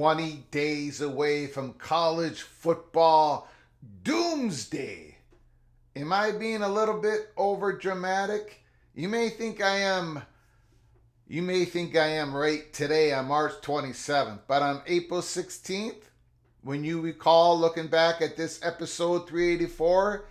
20 days away from college football Doomsday. Am I being a little bit over dramatic? You may think I am. You may think I am right today on March 27th, but on April 16th, when you recall looking back at this episode 384,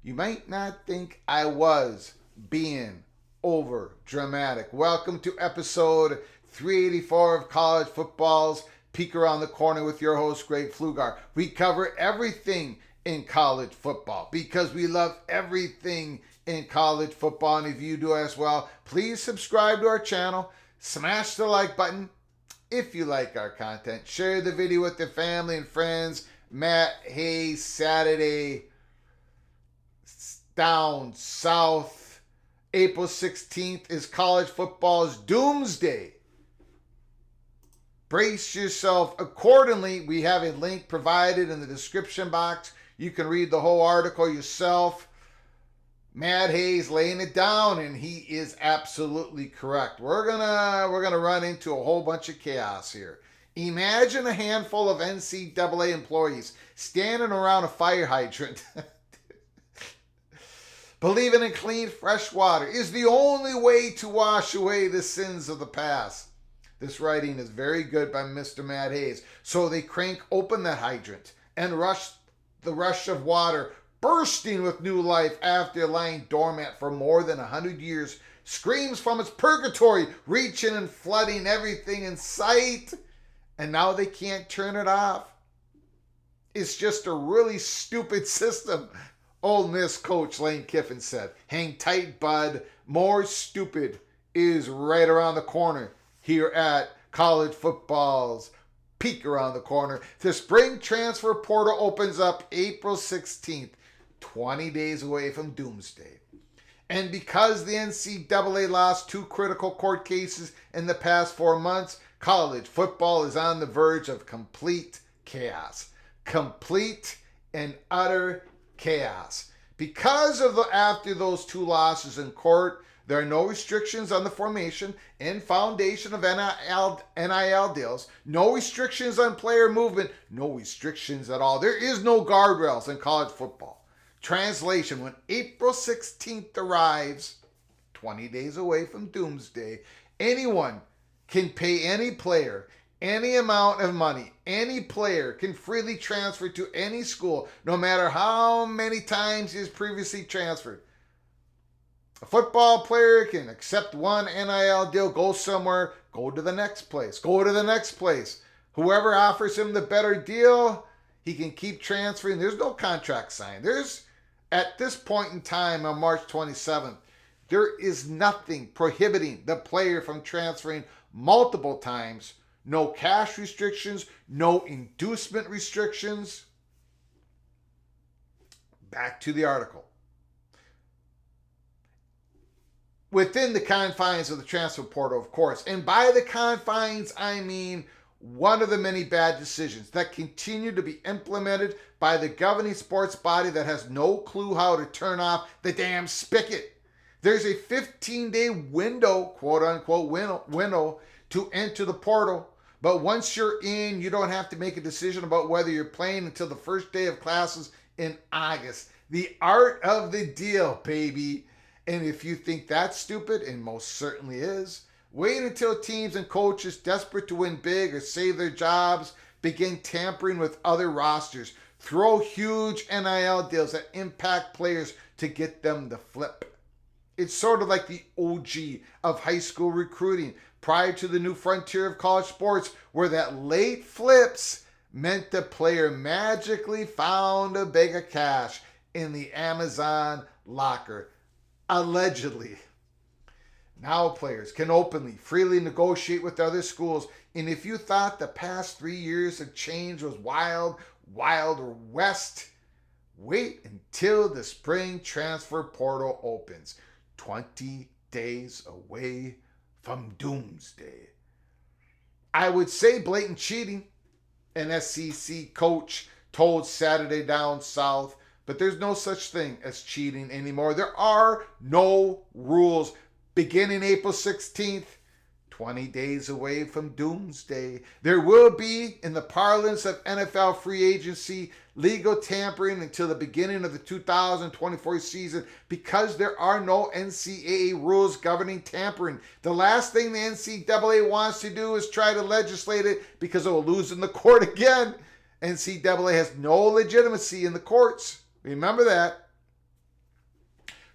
you might not think I was being over dramatic. Welcome to episode 384 of College Football's Peek Around the Corner with your host, Greg Pflugar. We cover everything in college football because we love everything in college football. And if you do as well, please subscribe to our channel, smash the like button if you like our content, share the video with your family and friends. Matt Hayes, Saturday, down south, April 16th is college football's Doomsday. Brace yourself accordingly. We have a link provided in the description box. You can read the whole article yourself. Matt Hayes laying it down, and he is absolutely correct. We're gonna run into a whole bunch of chaos here. Imagine a handful of NCAA employees standing around a fire hydrant, believing in clean, fresh water is the only way to wash away the sins of the past. This writing is very good by Mr. Matt Hayes. So they crank open that hydrant and the rush of water bursting with new life after lying dormant for more than 100 years, screams from its purgatory, reaching and flooding everything in sight. And now they can't turn it off. It's just a really stupid system. Ole Miss coach Lane Kiffin said, "Hang tight, bud. More stupid is right around the corner." Here at College Football's Peek Around the Corner. The spring transfer portal opens up April 16th, 20 days away from Doomsday. And because the NCAA lost 2 critical court cases in the past 4 months, college football is on the verge of complete chaos. Complete and utter chaos. Because of after those 2 losses in court, there are no restrictions on the formation and foundation of NIL deals. No restrictions on player movement. No restrictions at all. There is no guardrails in college football. Translation, when April 16th arrives, 20 days away from Doomsday, anyone can pay any player any amount of money. Any player can freely transfer to any school, no matter how many times he has previously transferred. A football player can accept one NIL deal, go somewhere, go to the next place, go to the next place. Whoever offers him the better deal, he can keep transferring. There's no contract signed. At this point in time on March 27th, there is nothing prohibiting the player from transferring multiple times. No cash restrictions, no inducement restrictions. Back to the article. Within the confines of the transfer portal, of course. And by the confines, I mean one of the many bad decisions that continue to be implemented by the governing sports body that has no clue how to turn off the damn spigot. There's a 15-day window, quote-unquote window, to enter the portal. But once you're in, you don't have to make a decision about whether you're playing until the first day of classes in August. The art of the deal, baby. And if you think that's stupid, and most certainly is, wait until teams and coaches desperate to win big or save their jobs begin tampering with other rosters. Throw huge NIL deals that impact players to get them to flip. It's sort of like the OG of high school recruiting prior to the new frontier of college sports, where that late flips meant the player magically found a bag of cash in the Amazon locker. Allegedly. Now players can openly, freely negotiate with other schools. And if you thought the past 3 years of change was wild west, wait until the spring transfer portal opens. 20 days away from Doomsday. I would say blatant cheating, an SEC coach told Saturday Down South. But there's no such thing as cheating anymore. There are no rules. Beginning April 16th, 20 days away from Doomsday. There will be, in the parlance of NFL free agency, legal tampering until the beginning of the 2024 season because there are no NCAA rules governing tampering. The last thing the NCAA wants to do is try to legislate it because it will lose in the court again. NCAA has no legitimacy in the courts. Remember that.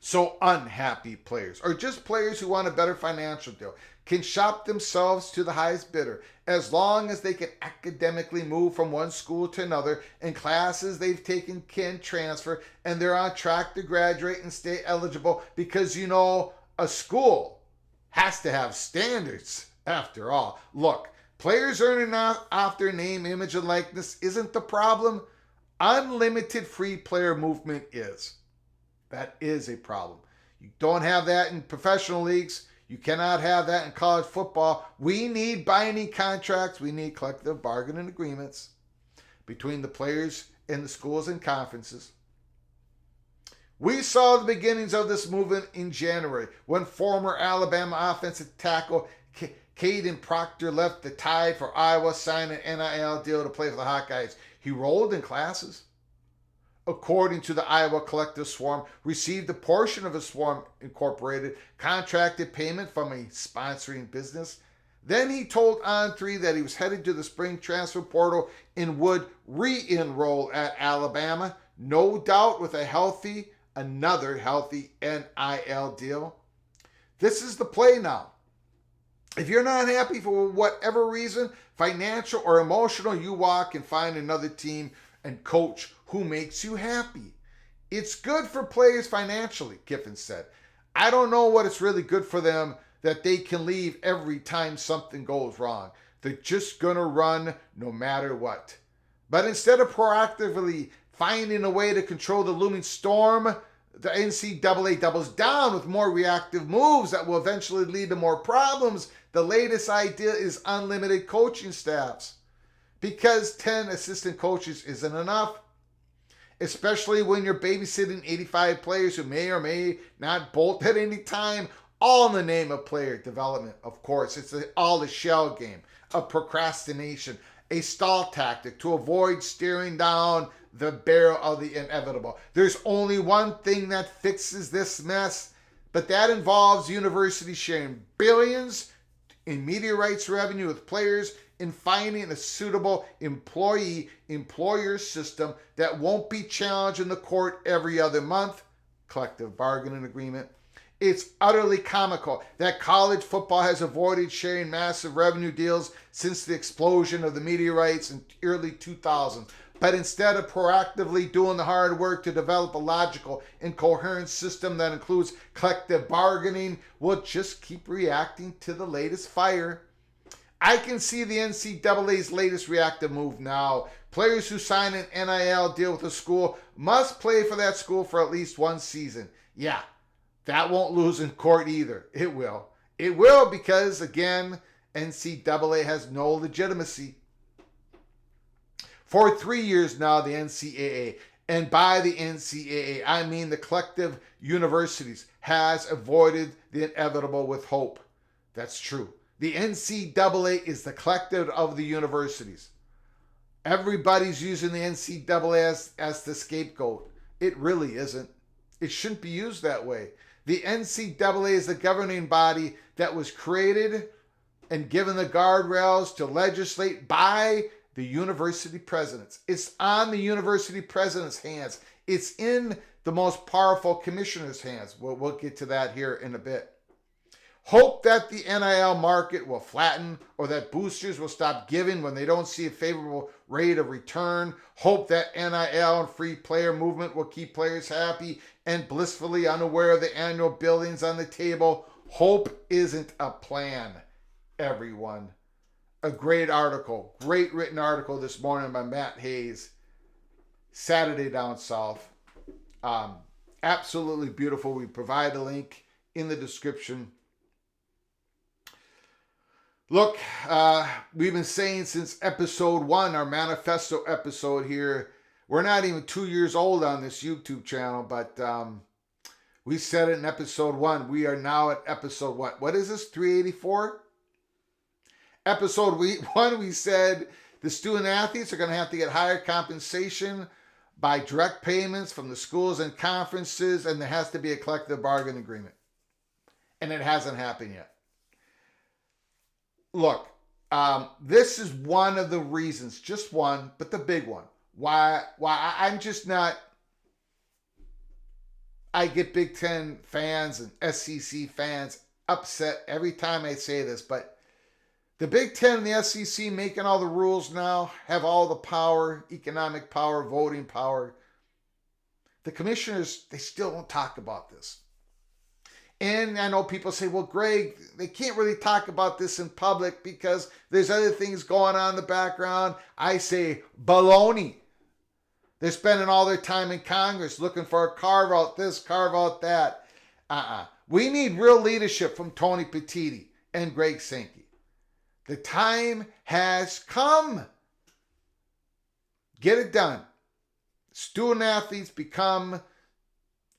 So unhappy players, or just players who want a better financial deal, can shop themselves to the highest bidder as long as they can academically move from one school to another and classes they've taken can transfer and they're on track to graduate and stay eligible because, you know, a school has to have standards after all. Look, players earning off their name, image, and likeness isn't the problem. Unlimited free player movement is. That is a problem. You don't have that in professional leagues. You cannot have that in college football. We need binding contracts. We need collective bargaining agreements between the players and the schools and conferences. We saw the beginnings of this movement in January when former Alabama offensive tackle Caden Proctor left the Tide for Iowa, signed an NIL deal to play for the Hawkeyes. He rolled in classes. According to the Iowa Collective Swarm, received a portion of a Swarm Incorporated contracted payment from a sponsoring business. Then he told On3 that he was headed to the spring transfer portal and would re-enroll at Alabama, no doubt with another healthy NIL deal. This is the play now. If you're not happy for whatever reason, financial or emotional, you walk and find another team and coach who makes you happy. It's good for players financially, Kiffin said. I don't know what it's really good for them that they can leave every time something goes wrong. They're just going to run no matter what. But instead of proactively finding a way to control the looming storm, the NCAA doubles down with more reactive moves that will eventually lead to more problems. The latest idea is unlimited coaching staffs. Because 10 assistant coaches isn't enough, especially when you're babysitting 85 players who may or may not bolt at any time, all in the name of player development. Of course, it's all a shell game of procrastination, a stall tactic to avoid staring down the barrel of the inevitable. There's only one thing that fixes this mess, but that involves universities sharing billions in media rights revenue with players in finding a suitable employer system that won't be challenged in the court every other month. Collective bargaining agreement. It's utterly comical that college football has avoided sharing massive revenue deals since the explosion of the media rights in early 2000s. But instead of proactively doing the hard work to develop a logical and coherent system that includes collective bargaining, we'll just keep reacting to the latest fire. I can see the NCAA's latest reactive move now. Players who sign an NIL deal with a school must play for that school for at least one season. Yeah, that won't lose in court either. It will. It will because, again, NCAA has no legitimacy. For 3 years now, the NCAA, and by the NCAA, I mean the collective universities, has avoided the inevitable with hope. That's true. The NCAA is the collective of the universities. Everybody's using the NCAA as the scapegoat. It really isn't. It shouldn't be used that way. The NCAA is the governing body that was created and given the guardrails to legislate by the university presidents. It's on the university president's hands. It's in the most powerful commissioner's hands. We'll get to that here in a bit. Hope that the NIL market will flatten or that boosters will stop giving when they don't see a favorable rate of return. Hope that NIL and free player movement will keep players happy and blissfully unaware of the annual billings on the table. Hope isn't a plan, everyone. A great article, great written article this morning by Matt Hayes, Saturday Down South. Absolutely beautiful. We provide a link in the description. Look, we've been saying since episode 1, our manifesto episode here, we're not even 2 years old on this YouTube channel, but we said it in episode 1. We are now at episode, what is this, 384? episode we said the student athletes are going to have to get higher compensation by direct payments from the schools and conferences, and there has to be a collective bargaining agreement. And it hasn't happened yet. Look, this is one of the reasons, just one, but the big one, why I'm just not. I get Big Ten fans and SEC fans upset every time I say this, but the Big Ten and the SEC making all the rules now, have all the power, economic power, voting power. The commissioners, they still don't talk about this. And I know people say, well, Greg, they can't really talk about this in public because there's other things going on in the background. I say, baloney. They're spending all their time in Congress looking for a carve out this, carve out that. We need real leadership from Tony Petitti and Greg Sankey. The time has come. Get it done. Student athletes become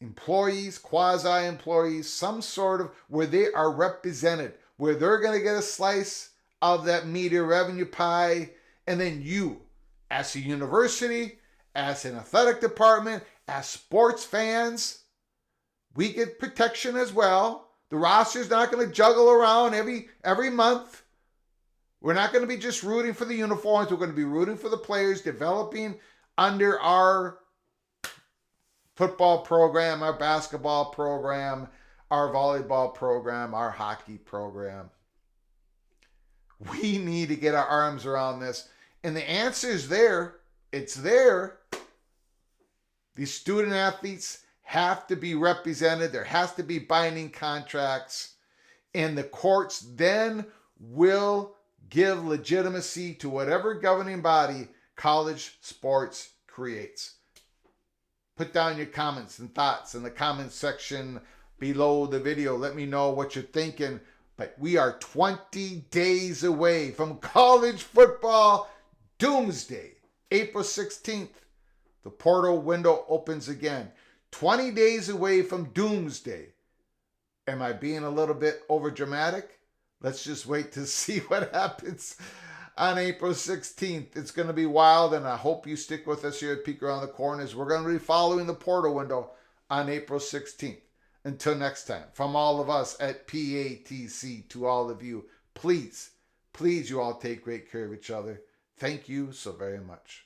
employees, quasi-employees, some sort of where they are represented, where they're going to get a slice of that media revenue pie, and then you, as a university, as an athletic department, as sports fans, we get protection as well. The roster's not going to juggle around every month. We're not going to be just rooting for the uniforms. We're going to be rooting for the players developing under our football program, our basketball program, our volleyball program, our hockey program. We need to get our arms around this. And the answer is there. It's there. These student athletes have to be represented. There has to be binding contracts. And the courts then will give legitimacy to whatever governing body college sports creates. Put down your comments and thoughts in the comments section below the video. Let me know what you're thinking. But we are 20 days away from college football doomsday. April 16th, the portal window opens again. 20 days away from doomsday. Am I being a little bit over dramatic? Let's just wait to see what happens on April 16th. It's going to be wild, and I hope you stick with us here at Peek Around the Corners. We're going to be following the portal window on April 16th. Until next time, from all of us at PATC to all of you, please you all take great care of each other. Thank you so very much.